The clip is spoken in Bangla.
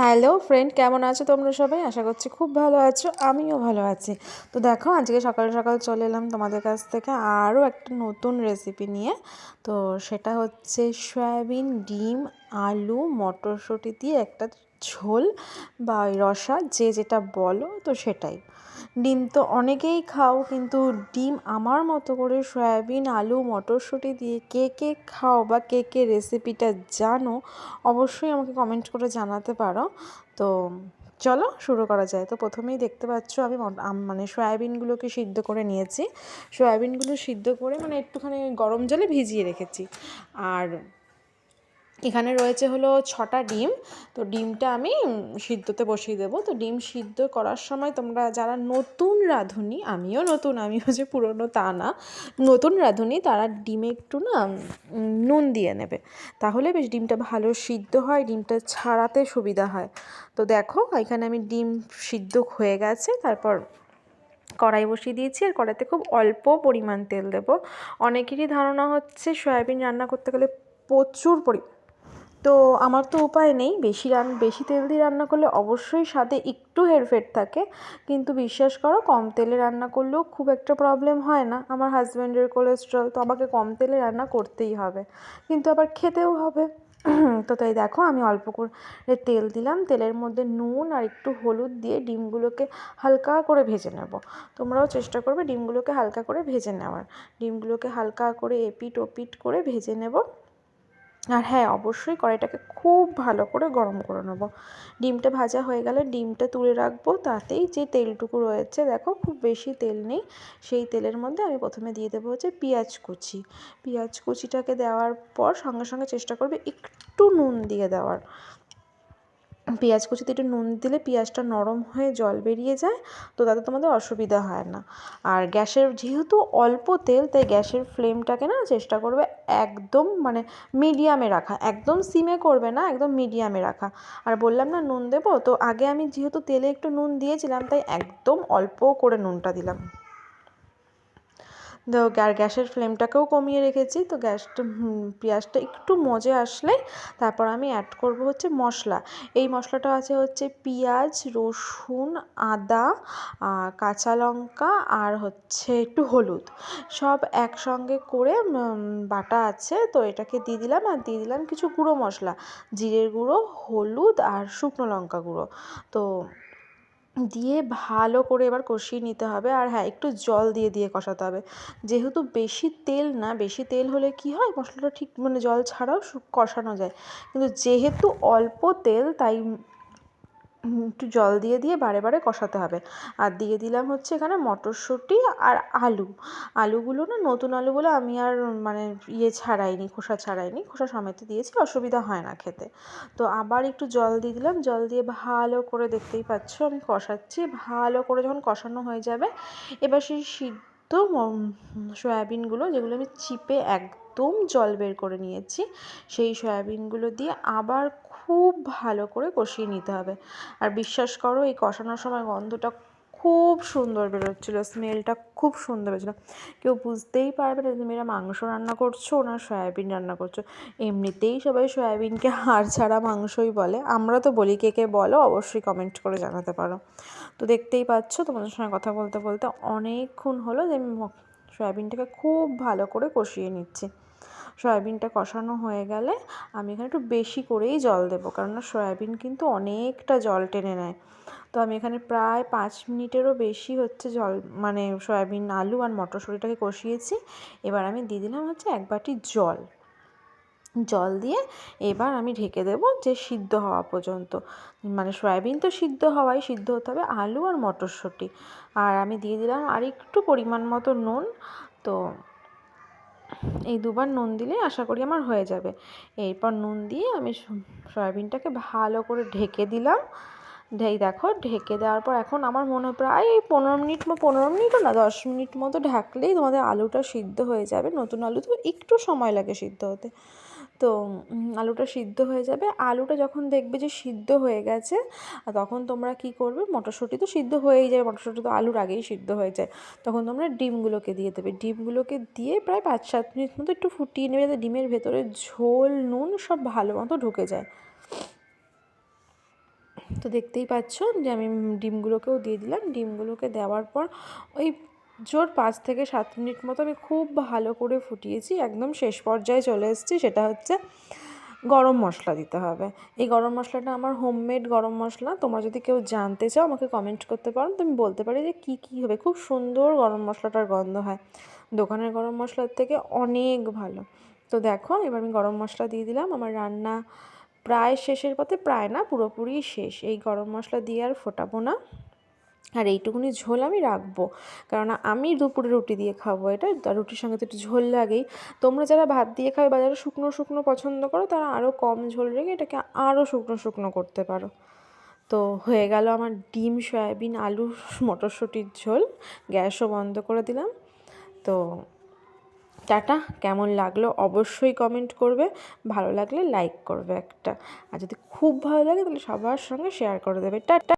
হ্যালো ফ্রেন্ড, কেমন আছো তোমরা সবাই? আশা করছি খুব ভালো আছো, আমিও ভালো আছি। তো দেখো, আজকে সকাল সকাল চলে এলাম তোমাদের কাছ থেকে আরও একটা নতুন রেসিপি নিয়ে। তো সেটা হচ্ছে সয়াবিন, ডিম, আলু, মটরশুঁটি দিয়ে একটা ঝোল বা ওই রসা, যে যেটা বলো, তো সেটাই। ডিম তো অনেকেই খাও, কিন্তু ডিম আমার মতো করে সয়াবিন, আলু, মটরশুঁটি দিয়ে কে কে খাও বা কে কে রেসিপিটা জানো, অবশ্যই আমাকে কমেন্ট করে জানাতে পারো। তো চলো শুরু করা যায়। তো প্রথমেই দেখতে পাচ্ছ আমি মানে সয়াবিনগুলোকে সিদ্ধ করে নিয়েছি। সয়াবিনগুলো সিদ্ধ করে মানে একটুখানি গরম জলে ভিজিয়ে রেখেছি। আর এখানে রয়েছে হলো 6টা ডিম। তো ডিমটা আমি সিদ্ধতে বসিয়ে দেবো। তো ডিম সিদ্ধ করার সময় তোমরা যারা নতুন রাঁধুনি, আমিও নতুন, আমিও যে পুরনো তা না, নতুন রাঁধুনি, তারা ডিমে একটু না নুন দিয়ে নেবে, তাহলে বেশ ডিমটা ভালো সিদ্ধ হয়, ডিমটা ছাড়াতে সুবিধা হয়। তো দেখো, এখানে আমি ডিম সিদ্ধ হয়ে গেছে। তারপর কড়াই বসিয়ে দিয়েছি, আর কড়াইতে খুব অল্প পরিমাণ তেল দেবো। অনেকেরই ধারণা হচ্ছে সয়াবিন রান্না করতে গেলে প্রচুর তো আমার তো উপায় নেই, বেশি তেল দিয়ে রান্না করলে অবশ্যই স্বাদে একটু হেরফের থাকে, কিন্তু বিশ্বাস করো, কম তেলে রান্না করলেও খুব একটা প্রবলেম হয় না। আমার হাজব্যান্ডের কোলেস্ট্রল, তো আমাকে কম তেলে রান্না করতেই হবে, কিন্তু আবার খেতেও হবে। তো তাই দেখো, আমি অল্প করে তেল দিলাম, তেলের মধ্যে নুন আর একটু হলুদ দিয়ে ডিমগুলোকে হালকা করে ভেজে নেব। তোমরাও চেষ্টা করবে ডিমগুলোকে হালকা করে ভেজে নেওয়ার। ডিমগুলোকে হালকা করে এপিট ওপিট করে ভেজে নেব। আর হ্যাঁ, অবশ্যই কড়াইটাকে খুব ভালো করে গরম করে নেব। ডিমটা ভাজা হয়ে গেলে ডিমটা তুলে রাখবো। তাতেই যে তেলটুকু রয়েছে, দেখো খুব বেশি তেল নেই, সেই তেলের মধ্যে আমি প্রথমে দিয়ে দেবো হচ্ছে পেঁয়াজ কুচি। পেঁয়াজ কুচিটাকে দেওয়ার পর সঙ্গে সঙ্গে চেষ্টা করবে একটু নুন দিয়ে দেওয়ার। পেঁয়াজ কুচিতে একটু নুন দিলে পেঁয়াজটা নরম হয়ে জল বেরিয়ে যায়, তো তাতে তোমাদের অসুবিধা হয় না। আর গ্যাসের যেহেতু অল্প তেল, তাই গ্যাসের ফ্লেমটাকে না চেষ্টা করবে একদম মানে মিডিয়ামে রাখা, একদম সিমে করবে না, একদম মিডিয়ামে রাখা। আর বললাম না নুন দেবো, তো আগে আমি যেহেতু তেলে একটু নুন দিয়েছিলাম, তাই একদম অল্প করে নুনটা দিলাম। তো গ্যাসের ফ্লেমটাকেও কমিয়ে রেখেছি। তো পেঁয়াজটা একটু মজে আসলে তারপর আমি অ্যাড করব হচ্ছে মশলা। এই মশলাটা আছে হচ্ছে পেঁয়াজ, রসুন, আদা, কাঁচা লঙ্কা আর হচ্ছে একটু হলুদ, সব একসঙ্গে করে বাটা আছে। তো এটাকে দিয়ে দিলাম, আর দিয়ে দিলাম কিছু গুঁড়ো মশলা, জিরের গুঁড়ো, হলুদ আর শুকনো লঙ্কা গুঁড়ো। তো দিয়ে ভালো করে এবার কষিয়ে নিতে হবে। আর হ্যাঁ, একটু জল দিয়ে দিয়ে কষাতে হবে, যেহেতু বেশি তেল না, বেশি তেল হলে কি হয়, মশলাটা ঠিক মানে জল ছাড়াও কষানো যায়, কিন্তু যেহেতু অল্প তেল, তাই একটু জল দিয়ে দিয়ে বারে বারে কষাতে হবে। আর দিয়ে দিলাম হচ্ছে এখানে মটরশুঁটি আর আলু। আলুগুলো না নতুন আলু বলে আমি আর মানে ছাড়াইনি, খোসা ছাড়াইনি, খোসা সমেত দিয়েছি, অসুবিধা হয় না খেতে। তো আবার একটু জল দিয়ে দিলাম, জল দিয়ে ভালো করে, দেখতেই পাচ্ছ আমি কষাচ্ছি, ভালো করে যখন কষানো হয়ে যাবে, এবার সেই সিদ্ধ সয়াবিনগুলো, যেগুলো আমি চিপে একদম জল বের করে নিয়েছি, সেই সয়াবিনগুলো দিয়ে আবার খুব ভালো করে কষিয়ে নিতে হবে। আর বিশ্বাস করো, এই কষানোর সময় গন্ধটা খুব সুন্দর বেরোচ্ছিলো, স্মেলটা খুব সুন্দর বেরোচ্ছিলো। কেউ বুঝতেই পারবে না তুমি এরা মাংস রান্না করছো না সয়াবিন রান্না করছো। এমনিতেই সবাই সয়াবিনকে হাড় ছাড়া মাংসই বলে, আমরা তো বলি, কে কে বলো অবশ্যই কমেন্ট করে জানাতে পারো। তো দেখতেই পাচ্ছ, তোমাদের সঙ্গে কথা বলতে বলতে অনেকক্ষণ হলো যে আমি সয়াবিনটাকে খুব ভালো করে কষিয়ে নিচ্ছি। সয়াবিনটা কষানো হয়ে গেলে আমি এখানে একটু বেশি করেই জল দেবো, কেননা সয়াবিন কিন্তু অনেকটা জল টেনে নেয়। তো আমি এখানে প্রায় 5 মিনিটেরও বেশি হচ্ছে জল মানে সয়াবিন, আলু আর মটরশুঁটিটাকে কষিয়েছি। এবার আমি দিয়ে দিলাম হচ্ছে 1 বাটি জল। জল দিয়ে এবার আমি ঢেকে দেবো, যে সিদ্ধ হওয়া পর্যন্ত, মানে সয়াবিন তো সিদ্ধ হতে হবে, আলু আর মটরশুঁটি। আর আমি দিয়ে দিলাম আর একটু পরিমাণ মতো নুন। তো এই 2বার নুন দিলে আশা করি আমার হয়ে যাবে। এরপর নুন দিয়ে আমি সয়াবিনটাকে ভালো করে ঢেকে দিলাম। দেখো, ঢেকে দেওয়ার পর এখন আমার মনে হয় প্রায় 15 মিনিটও না, 10 মিনিট মতো ঢাকলেই তোমাদের আলুটা সিদ্ধ হয়ে যাবে। নতুন আলু তো একটু সময় লাগে সিদ্ধ হতে। তো আলুটা সিদ্ধ হয়ে যাবে। আলুটা যখন দেখবে যে সিদ্ধ হয়ে গেছে, তখন তোমরা কি করবে, মটরশুঁটি তো সিদ্ধ হয়েই যাবে, মটরশুঁটি তো আলুর আগেই সিদ্ধ হয়ে যায়, তখন তোমরা ডিমগুলোকে দিয়ে দেবে। ডিমগুলোকে দিয়ে প্রায় 5-7 মিনিট মতো একটু ফুটিয়ে নেবে, যাতে ডিমের ভেতরে ঝোল, নুন সব ভালো মতো ঢুকে যায়। তো দেখতেই পাচ্ছ যে আমি ডিমগুলোকেও দিয়ে দিলাম। ডিমগুলোকে দেওয়ার পর ওই জোর 5 থেকে 7 মিনিট মতো আমি খুব ভালো করে ফুটিয়েছি। একদম শেষ পর্যায়ে চলে এসেছি, সেটা হচ্ছে গরম মশলা দিতে হবে। এই গরম মশলাটা আমার হোমমেড গরম মশলা। তোমরা যদি কেউ জানতে চাও আমাকে কমেন্ট করতে পারো, তো আমি বলতে পারি যে কী হবে। খুব সুন্দর গরম মশলাটার গন্ধ হয়, দোকানের গরম মশলার থেকে অনেক ভালো। তো দেখো এবার আমি গরম মশলা দিয়ে দিলাম। আমার রান্না প্রায় শেষের পথে, প্রায় না, পুরোপুরি শেষ। এই গরম মশলা দিয়ে আর ফোটাবো না, আর এইটুকুনি ঝোল আমি রাখবো, কারণ আমি দুপুরে রুটি দিয়ে খাবো এটা। রুটির সঙ্গে তো একটু ঝোল লাগেই। তোমরা যারা ভাত দিয়ে খাবে বা যারা শুকনো শুকনো পছন্দ করো, তারা আরও কম ঝোল রেখে এটাকে আরও শুকনো শুকনো করতে পারো। তো হয়ে গেল আমার ডিম সয়াবিন আলু মটরশুঁটির ঝোল। গ্যাসও বন্ধ করে দিলাম। তো টাটা। কেমন লাগলো অবশ্যই কমেন্ট করবে, ভালো লাগলে লাইক করবে একটা, আর যদি খুব ভালো লাগে তাহলে সবার সঙ্গে শেয়ার করে দেবে। টাটা।